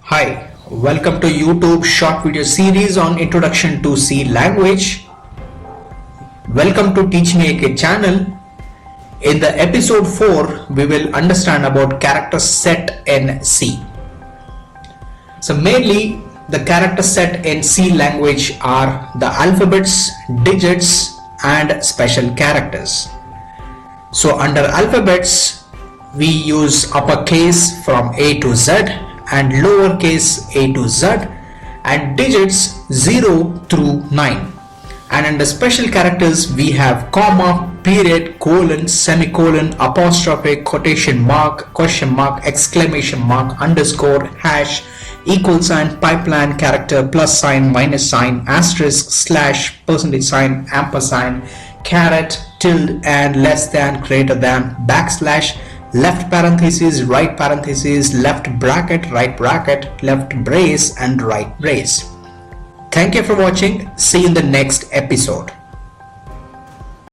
Hi, welcome to YouTube short video series on Introduction to C language. Welcome to Teach Me AK channel. In the episode 4, we will understand about character set in C. So mainly the character set in C language are the alphabets, digits and special characters. So under alphabets, we use uppercase from A to Z and lowercase a to z and digits 0 through 9. And under special characters we have comma, period, colon, semicolon, apostrophe, quotation mark, question mark, exclamation mark, underscore, hash, equal sign, pipeline, character, plus sign, minus sign, asterisk, slash, percentage sign, ampersand, caret, tilde and less than, greater than, backslash, left parenthesis, right parenthesis, left bracket, right bracket, left brace and right brace. Thank you for watching. See you in the next episode.